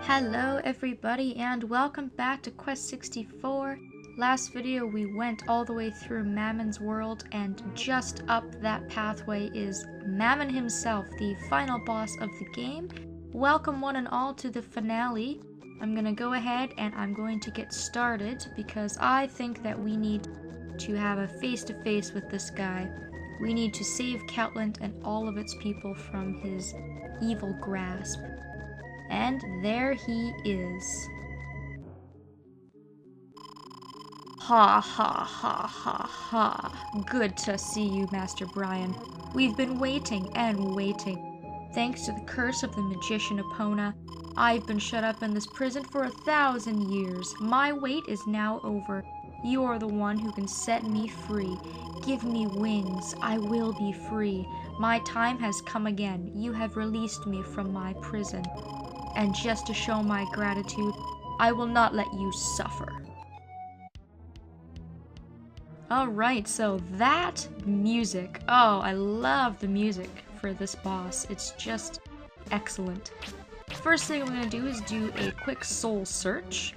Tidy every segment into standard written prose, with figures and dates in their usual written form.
Hello everybody and welcome back to Quest 64. Last video we went all the way through Mammon's world, and just up that pathway is Mammon himself, the final boss of the game. Welcome one and all to the finale. I'm gonna go ahead and I'm going to get started because I think that we need to have a face-to-face with this guy. We need to save Celtland and all of its people from his evil grasp. And there he is. Ha ha ha ha ha. Good to see you, Master Brian. We've been waiting and waiting. Thanks to the curse of the magician Epona, I've been shut up in this prison for 1,000 years. My wait is now over. You're the one who can set me free. Give me wings. I will be free. My time has come again. You have released me from my prison. And just to show my gratitude, I will not let you suffer. Alright, so that music. Oh, I love the music for this boss. It's just excellent. First thing I'm going to do is do a quick soul search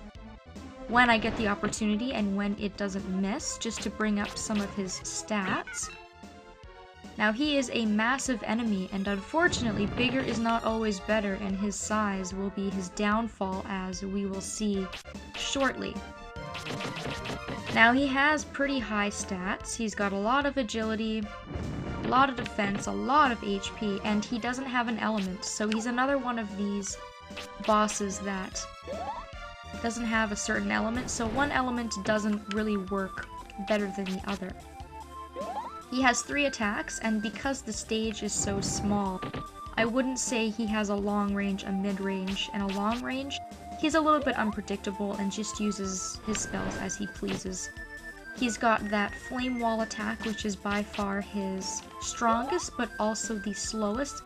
when I get the opportunity and when it doesn't miss, just to bring up some of his stats. Now, he is a massive enemy, and unfortunately, bigger is not always better, and his size will be his downfall, as we will see shortly. Now, he has pretty high stats. He's got a lot of agility, a lot of defense, a lot of HP, and he doesn't have an element, so he's another one of these bosses that doesn't have a certain element, so one element doesn't really work better than the other. He has 3 attacks, and because the stage is so small, I wouldn't say he has a long range, a mid-range, and a long range. He's a little bit unpredictable and just uses his spells as he pleases. He's got that flame wall attack, which is by far his strongest, but also the slowest.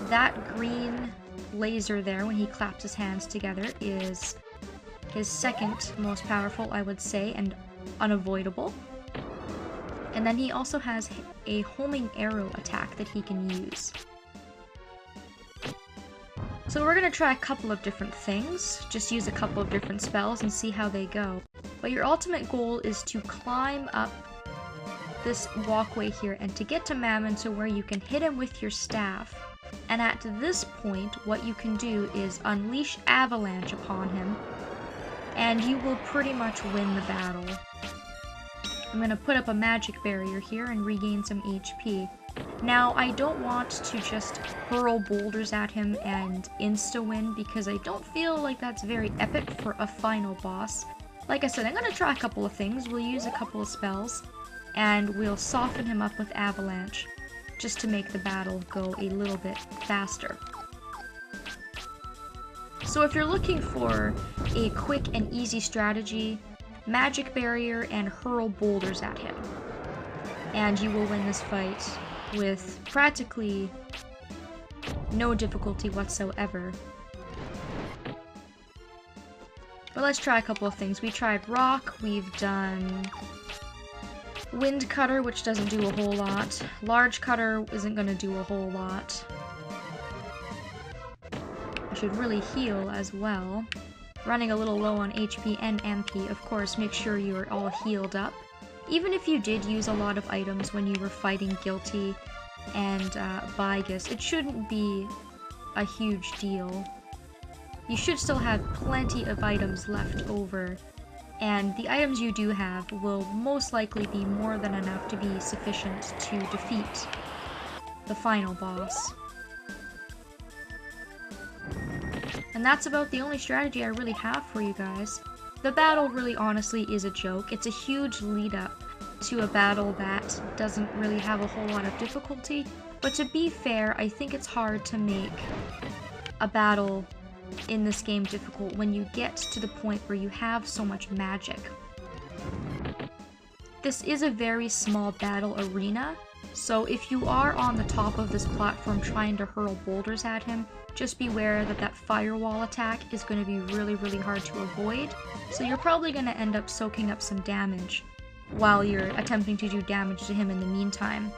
That green laser there, when he claps his hands together, is his second most powerful, I would say, and unavoidable. And then he also has a homing arrow attack that he can use. So we're going to try a couple of different things, just use a couple of different spells and see how they go. But your ultimate goal is to climb up this walkway here and to get to Mammon to where you can hit him with your staff. And at this point, what you can do is unleash Avalanche upon him, and you will pretty much win the battle. I'm going to put up a magic barrier here and regain some HP. Now, I don't want to just hurl boulders at him and insta-win because I don't feel like that's very epic for a final boss. Like I said, I'm going to try a couple of things. We'll use a couple of spells, and we'll soften him up with Avalanche just to make the battle go a little bit faster. So if you're looking for a quick and easy strategy, magic barrier and hurl boulders at him, and you will win this fight with practically no difficulty whatsoever. But let's try a couple of things. We tried rock, we've done wind cutter, which doesn't do a whole lot. Large cutter isn't going to do a whole lot. I should really heal as well. Running a little low on HP and MP, of course, make sure you're all healed up. Even if you did use a lot of items when you were fighting Guilty and Vigus, it shouldn't be a huge deal. You should still have plenty of items left over, and the items you do have will most likely be more than enough to be sufficient to defeat the final boss. And that's about the only strategy I really have for you guys. The battle really honestly is a joke. It's a huge lead up to a battle that doesn't really have a whole lot of difficulty. But to be fair, I think it's hard to make a battle in this game difficult when you get to the point where you have so much magic. This is a very small battle arena, so if you are on the top of this platform trying to hurl boulders at him, just beware that that firewall attack is going to be really, really hard to avoid, so you're probably going to end up soaking up some damage while you're attempting to do damage to him in the meantime.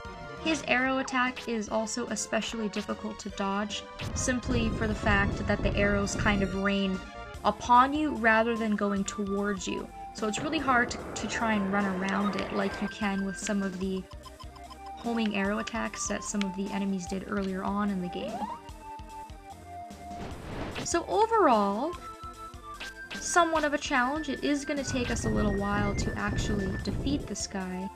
His arrow attack is also especially difficult to dodge, simply for the fact that the arrows kind of rain upon you rather than going towards you. So it's really hard to try and run around it like you can with some of the homing arrow attacks that some of the enemies did earlier on in the game. So overall, somewhat of a challenge. It is going to take us a little while to actually defeat this guy,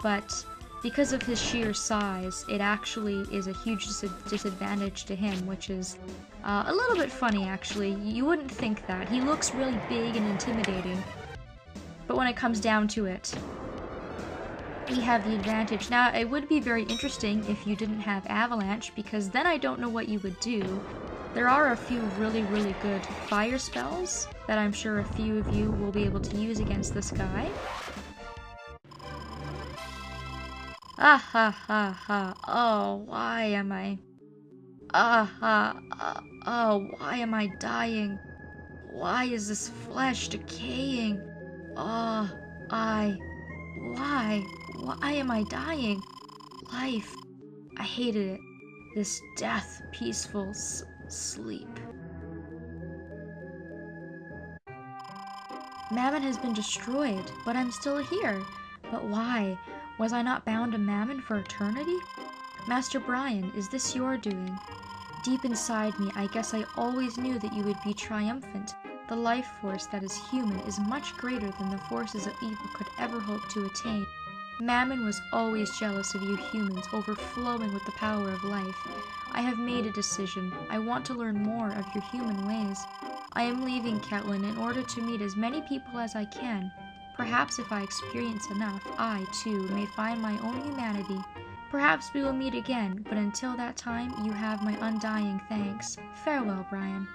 but because of his sheer size, it actually is a huge disadvantage to him, which is a little bit funny actually. You wouldn't think that. He looks really big and intimidating, but when it comes down to it, we have the advantage. Now, it would be very interesting if you didn't have Avalanche, because then I don't know what you would do. There are a few really, really good fire spells that I'm sure a few of you will be able to use against this guy. Ah ha ha ha. Oh, why am I... oh, why am I dying? Why is this flesh decaying? Oh, why am I dying? Life. I hated it. This death, peaceful sleep. Mammon has been destroyed, but I'm still here. But why? Was I not bound to Mammon for eternity? Master Brian, is this your doing? Deep inside me, I guess I always knew that you would be triumphant. The life force that is human is much greater than the forces of evil could ever hope to attain. Mammon was always jealous of you humans, overflowing with the power of life. I have made a decision. I want to learn more of your human ways. I am leaving Celtland in order to meet as many people as I can. Perhaps if I experience enough, I, too, may find my own humanity. Perhaps we will meet again, but until that time, you have my undying thanks. Farewell, Brian.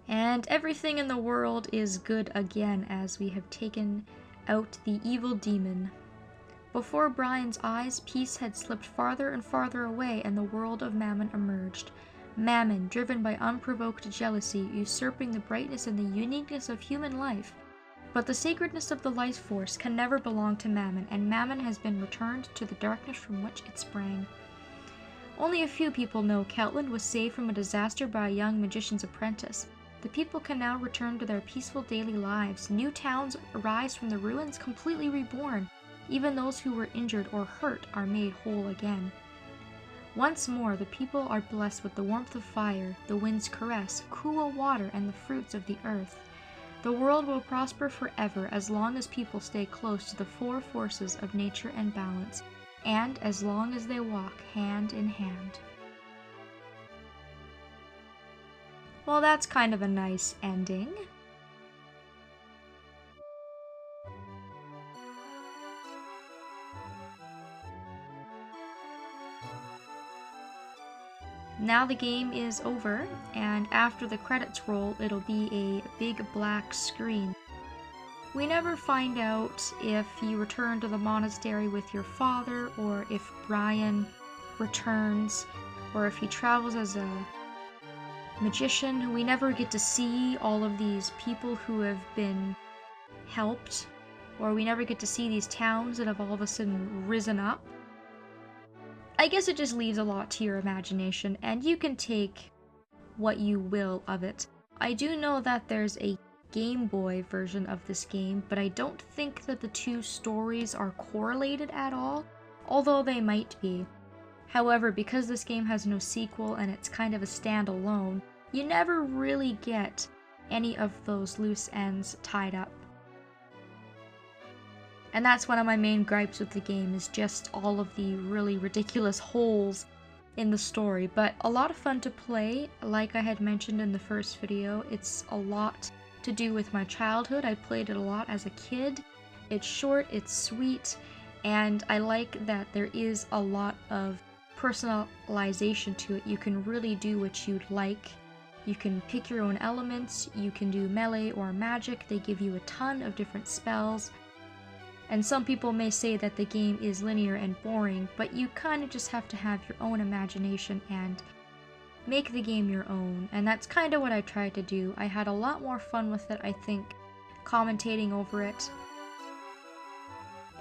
And everything in the world is good again as we have taken out the evil demon. Before Brian's eyes, peace had slipped farther and farther away and the world of Mammon emerged. Mammon, driven by unprovoked jealousy, usurping the brightness and the uniqueness of human life. But the sacredness of the life force can never belong to Mammon, and Mammon has been returned to the darkness from which it sprang. Only a few people know Celtland was saved from a disaster by a young magician's apprentice. The people can now return to their peaceful daily lives. New towns arise from the ruins, completely reborn. Even those who were injured or hurt are made whole again. Once more, the people are blessed with the warmth of fire, the wind's caress, cool water, and the fruits of the earth. The world will prosper forever as long as people stay close to the four forces of nature and balance, and as long as they walk hand in hand. Well, that's kind of a nice ending. Now the game is over, and after the credits roll, it'll be a big black screen. We never find out if you return to the monastery with your father, or if Brian returns, or if he travels as a magician. We never get to see all of these people who have been helped, or we never get to see these towns that have all of a sudden risen up. I guess it just leaves a lot to your imagination, and you can take what you will of it. I do know that there's a Game Boy version of this game, but I don't think that the two stories are correlated at all, although they might be. However, because this game has no sequel and it's kind of a standalone, you never really get any of those loose ends tied up. And that's one of my main gripes with the game, is just all of the really ridiculous holes in the story. But a lot of fun to play. Like I had mentioned in the first video, it's a lot to do with my childhood. I played it a lot as a kid. It's short, it's sweet, and I like that there is a lot of personalization to it. You can really do what you'd like. You can pick your own elements, you can do melee or magic. They give you a ton of different spells. And some people may say that the game is linear and boring, but you kind of just have to have your own imagination and make the game your own. And that's kind of what I tried to do. I had a lot more fun with it, I think, commentating over it.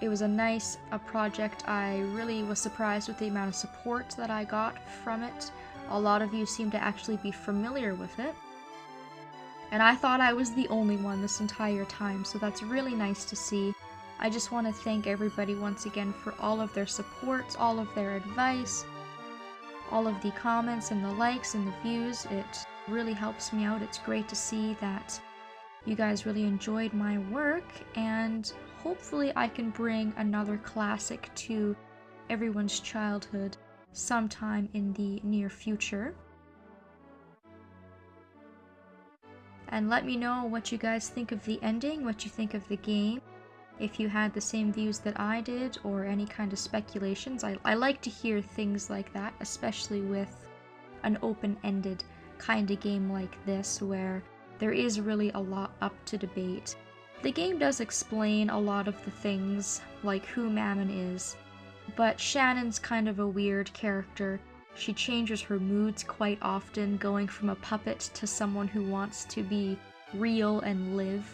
It was a project. I really was surprised with the amount of support that I got from it. A lot of you seem to actually be familiar with it. And I thought I was the only one this entire time, so that's really nice to see. I just want to thank everybody once again for all of their support, all of their advice, all of the comments and the likes and the views. It really helps me out. It's great to see that you guys really enjoyed my work, and hopefully I can bring another classic to everyone's childhood sometime in the near future. And let me know what you guys think of the ending, what you think of the game, if you had the same views that I did, or any kind of speculations. I like to hear things like that, especially with an open-ended kind of game like this, where there is really a lot up to debate. The game does explain a lot of the things, like who Mammon is, but Shannon's kind of a weird character. She changes her moods quite often, going from a puppet to someone who wants to be real and live.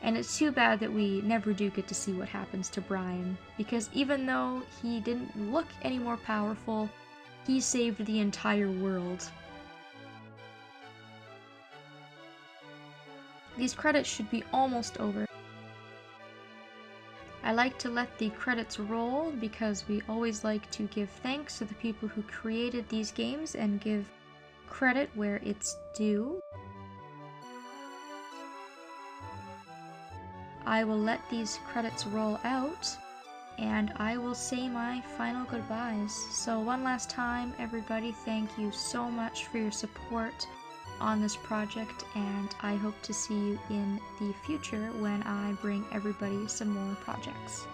And it's too bad that we never do get to see what happens to Brian, because even though he didn't look any more powerful, he saved the entire world. These credits should be almost over. I like to let the credits roll because we always like to give thanks to the people who created these games and give credit where it's due. I will let these credits roll out, and I will say my final goodbyes. So one last time, everybody, thank you so much for your support on this project, and I hope to see you in the future when I bring everybody some more projects.